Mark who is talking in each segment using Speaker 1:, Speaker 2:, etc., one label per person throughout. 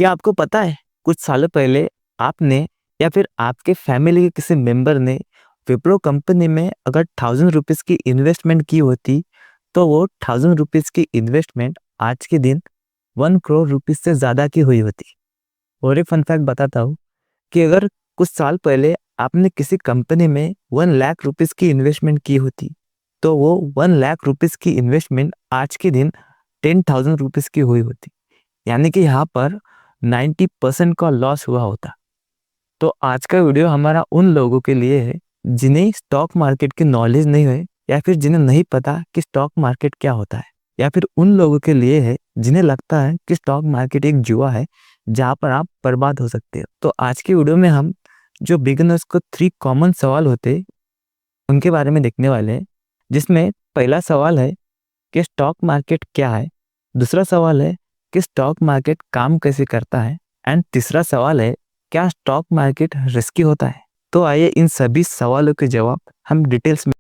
Speaker 1: क्या आपको पता है कुछ सालों पहले आपने या फिर आपके फैमिली के किसी मेंबर ने विप्रो कंपनी में अगर 1000 रुपीज़ की इन्वेस्टमेंट की होती तो वो 1000 रुपीज़ की इन्वेस्टमेंट आज के दिन 1 करोड़ रुपीज़ से ज़्यादा की हुई होती। और एक फन फैक्ट बताता हूँ कि अगर कुछ साल पहले आपने किसी कंपनी में 1 लाख रुपीज़ की इन्वेस्टमेंट की होती तो वो 1 लाख रुपीज़ की इन्वेस्टमेंट आज के दिन 10,000 रुपीज़ की हुई होती। यानी कि यहाँ पर 90% का लॉस हुआ होता। तो आज का वीडियो हमारा उन लोगों के लिए है जिन्हें स्टॉक मार्केट की नॉलेज नहीं है या फिर जिन्हें नहीं पता कि स्टॉक मार्केट क्या होता है, या फिर उन लोगों के लिए है जिन्हें लगता है कि स्टॉक मार्केट एक जुआ है जहाँ पर आप बर्बाद हो सकते हो। तो आज की वीडियो में हम जो बिगिनर्स को 3 कॉमन सवाल होते हैं उनके बारे में देखने वाले हैं, जिसमें पहला सवाल है कि स्टॉक मार्केट क्या है, दूसरा सवाल है कि स्टॉक मार्केट काम कैसे करता है, एंड तीसरा सवाल है क्या स्टॉक मार्केट रिस्की होता है। तो आइए इन सभी सवालों के जवाब हम डिटेल्स में।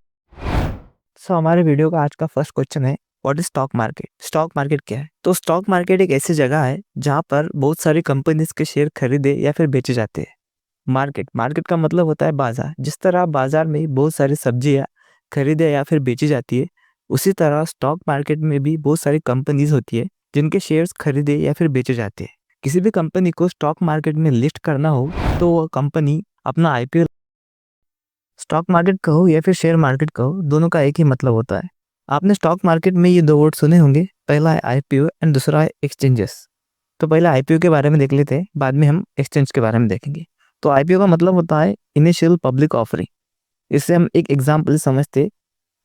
Speaker 1: हमारे वीडियो का आज का फर्स्ट क्वेश्चन है what is stock market. Stock market क्या है? तो स्टॉक मार्केट एक ऐसी जगह है जहाँ पर बहुत सारी कंपनीज के शेयर खरीदे या फिर बेचे जाते हैं। मार्केट का मतलब होता है बाजार। जिस तरह बाजार में बहुत सारी सब्जियां खरीदे या फिर बेची जाती है, उसी तरह स्टॉक मार्केट में भी बहुत सारी कंपनीज होती है जिनके शेयर्स खरीदे या फिर बेचे जाते हैं। किसी भी कंपनी को स्टॉक मार्केट में लिस्ट करना हो तो वो कंपनी अपना आईपीओ, स्टॉक मार्केट कहो या फिर शेयर मार्केट कहो, दोनों का एक ही मतलब होता है। आपने स्टॉक मार्केट में ये 2 वर्ड सुने होंगे, पहला है आईपीओ एंड दूसरा है एक्सचेंजेस। तो पहले आईपीओ के बारे में देख लेते हैं, बाद में हम एक्सचेंज के बारे में देखेंगे। तो आईपीओ का मतलब होता है इनिशियल पब्लिक ऑफरिंग। इससे हम एक एग्जाम्पल समझते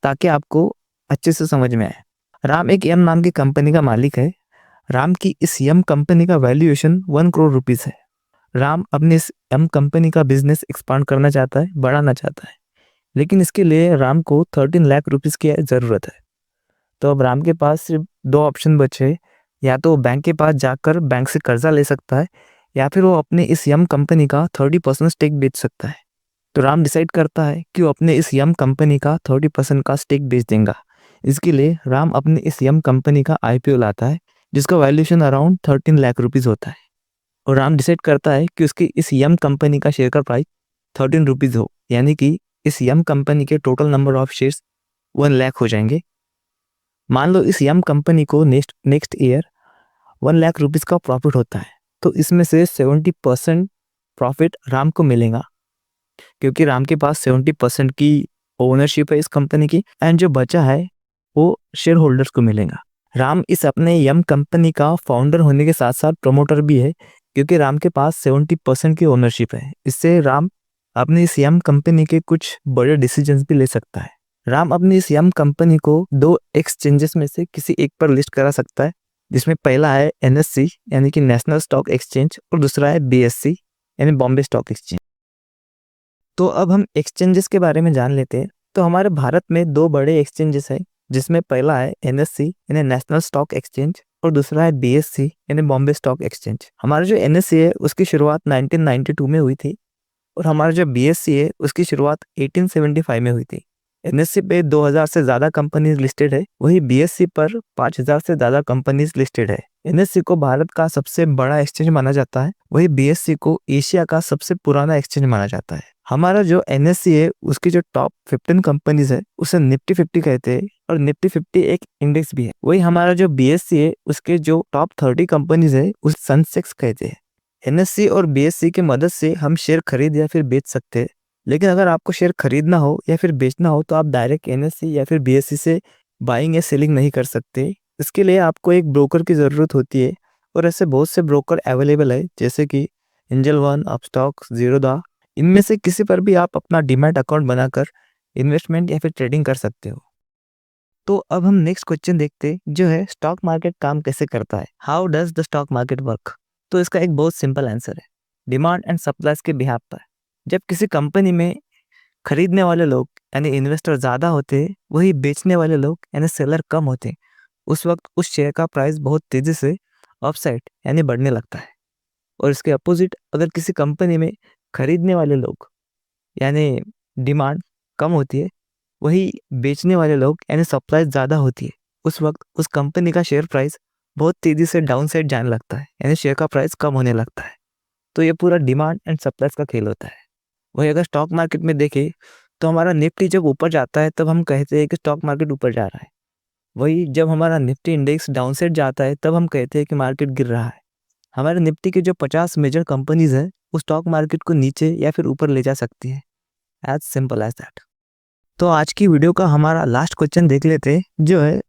Speaker 1: ताकि आपको अच्छे से समझ में आए। राम एक यम नाम की कंपनी का मालिक है। राम की इस यम कंपनी का वैल्यूएशन 1 करोड़ रुपीज़ है। राम अपनी इस यम कंपनी का बिजनेस एक्सपांड करना चाहता है, बढ़ाना चाहता है, लेकिन इसके लिए राम को 13 लाख रुपीज़ की ज़रूरत है। तो अब राम के पास सिर्फ 2 ऑप्शन बचे, या तो वो बैंक के पास जाकर बैंक से कर्जा ले सकता है या फिर वो अपने इस यम कंपनी का 30% स्टेक बेच सकता है। तो राम डिसाइड करता है कि वो अपने इस यम कंपनी का 30% का स्टेक बेच देगा। इसके लिए राम अपने इस यम कंपनी का आईपीओ लाता है जिसका वैल्यूएशन अराउंड 13 लाख रुपीज़ होता है। और राम डिसाइड करता है कि उसकी इस यम कंपनी का शेयर का प्राइस 13 रुपीज़ हो, यानी कि इस यम कंपनी के total number of shares 1 lakh हो जाएंगे। मान लो इस यम कंपनी को नेक्स्ट ईयर 1 लाख रुपीज़ का प्रॉफिट होता है, तो इसमें से 70% प्रॉफिट राम को मिलेगा, क्योंकि राम के पास 70% की ओनरशिप है इस कंपनी की, एंड जो बचा है वो शेयर होल्डर्स को मिलेगा। राम इस अपने यम कंपनी का फाउंडर होने के साथ साथ प्रमोटर भी है, क्योंकि राम के पास 70% की ओनरशिप है। इससे राम अपनी इस यम कंपनी के कुछ बड़े डिसीजंस भी ले सकता है। राम अपनी इस यम कंपनी को 2 एक्सचेंजेस में से किसी एक पर लिस्ट करा सकता है, जिसमें पहला है एनएससी यानी कि नेशनल स्टॉक एक्सचेंज, और दूसरा है बीएससी यानी बॉम्बे स्टॉक एक्सचेंज। तो अब हम एक्सचेंजेस के बारे में जान लेते हैं। तो हमारे भारत में 2 बड़े एक्सचेंजेस हैं, जिसमें पहला है एनएससी यानी नेशनल स्टॉक एक्सचेंज, और दूसरा है बीएससी यानी बॉम्बे स्टॉक एक्सचेंज। हमारा जो एनएससी है उसकी शुरुआत 1992 में हुई थी, और हमारा जो बीएससी है उसकी शुरुआत 1875 में हुई थी। एनएससी पे 2000 से ज़्यादा कंपनीज लिस्टेड है, वही बीएससी पर 5000 से ज़्यादा कंपनीज लिस्टेड है। एनएससी को भारत का सबसे बड़ा एक्सचेंज माना जाता है, वही बीएससी को एशिया का सबसे पुराना एक्सचेंज माना जाता है। हमारा जो एनएससी है उसकी जो टॉप 15 कंपनीज है उसे निफ्टी 50 कहते हैं, और निफ्टी 50 एक इंडेक्स भी है। वही हमारा जो बीएससी है उसके जो टॉप 30 कंपनीज है उसे सेंसेक्स कहते हैं। एनएससी और बीएससी की मदद से हम शेयर खरीद या फिर बेच सकते हैं, लेकिन अगर आपको शेयर खरीदना हो या फिर बेचना हो तो आप डायरेक्ट एनएससी या फिर बीएससी से बाइंग या सेलिंग नहीं कर सकते। इसके लिए आपको एक ब्रोकर की ज़रूरत होती है, और ऐसे बहुत से ब्रोकर अवेलेबल है जैसे कि एंजल वन, अपस्टॉक्स, जीरोधा। इनमें से किसी पर भी आप अपना डीमैट अकाउंट बनाकर इन्वेस्टमेंट या फिर ट्रेडिंग कर सकते हो। तो अब हम नेक्स्ट क्वेश्चन देखते हैं, जो है स्टॉक मार्केट काम कैसे करता है, how does the stock market work. तो इसका एक बहुत सिंपल आंसर है, डिमांड एंड सप्लाई के बिहाफ पर। जब किसी कंपनी में खरीदने वाले लोग यानी इन्वेस्टर ज़्यादा होते हैं, वही बेचने वाले लोग यानी सेलर कम होते हैं, उस वक्त उस शेयर का प्राइस बहुत तेज़ी से अपसाइड यानी बढ़ने लगता है। और इसके अपोजिट अगर किसी कंपनी में खरीदने वाले लोग यानी डिमांड कम होती है, वही बेचने वाले लोग यानी सप्लाई ज़्यादा होती है, उस वक्त उस कंपनी का शेयर प्राइस बहुत तेज़ी से डाउन साइड जाने लगता है, यानी शेयर का प्राइस कम होने लगता है। तो ये पूरा डिमांड एंड सप्लाई का खेल होता है। वहीं अगर स्टॉक मार्केट में देखें, तो हमारा निफ्टी जब ऊपर जाता है तब हम कहते हैं कि स्टॉक मार्केट ऊपर जा रहा है। वही जब हमारा निफ्टी इंडेक्स डाउन साइड जाता है तब हम कहते हैं कि मार्केट गिर रहा है। हमारे निफ्टी की जो 50 मेजर कंपनीज़ हैं, वो स्टॉक मार्केट को नीचे या फिर ऊपर ले जा सकती हैं। As simple as that. तो आज की वीडियो का हमारा लास्ट क्वेश्चन देख लेते हैं, जो है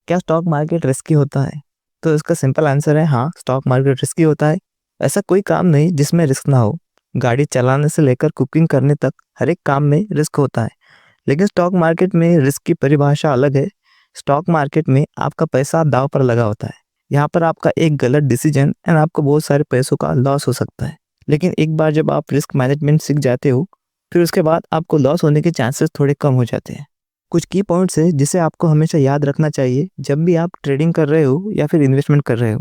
Speaker 1: क्या स्टॉक मार्केट रिस्की होता है? तो इसका सिंपल आंसर है हाँ, स्टॉक मार्केट रिस्की होता है। ऐसा कोई काम नहीं जिसमें रिस्क ना हो। गाड़ी चलाने से लेकर कुकिंग करने तक हर एक काम में रिस्क होता है। लेकिन स्टॉक मार्केट में रिस्क की परिभाषा अलग है। स्टॉक मार्केट में आपका पैसा दांव पर लगा होता है। यहाँ पर आपका एक गलत डिसीजन एंड आपको बहुत सारे पैसों का लॉस हो सकता है। लेकिन एक बार जब आप रिस्क मैनेजमेंट सीख जाते हो, फिर उसके बाद आपको लॉस होने के चांसेस थोड़े कम हो जाते हैं। कुछ की पॉइंट्स है जिसे आपको हमेशा याद रखना चाहिए जब भी आप ट्रेडिंग कर रहे हो या फिर इन्वेस्टमेंट कर रहे हो।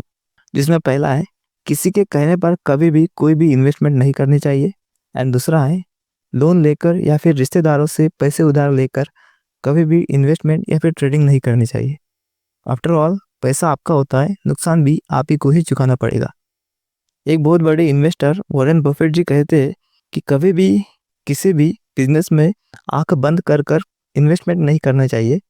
Speaker 1: जिसमें पहला है, किसी के कहने पर कभी भी कोई भी इन्वेस्टमेंट नहीं करनी चाहिए। एंड दूसरा है, लोन लेकर या फिर रिश्तेदारों से पैसे उधार लेकर कभी भी इन्वेस्टमेंट या फिर ट्रेडिंग नहीं करनी चाहिए। आफ्टर ऑल पैसा आपका होता है, नुकसान भी आप ही को ही चुकाना पड़ेगा। एक बहुत बड़े इन्वेस्टर वॉरेन बफेट जी कहते हैं कि कभी भी किसी भी बिजनेस में आंख बंद कर कर इन्वेस्टमेंट नहीं करना चाहिए।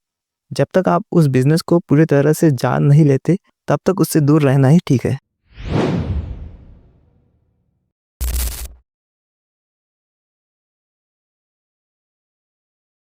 Speaker 1: जब तक आप उस बिजनेस को पूरी तरह से जान नहीं लेते, तब तक उससे दूर रहना ही ठीक है।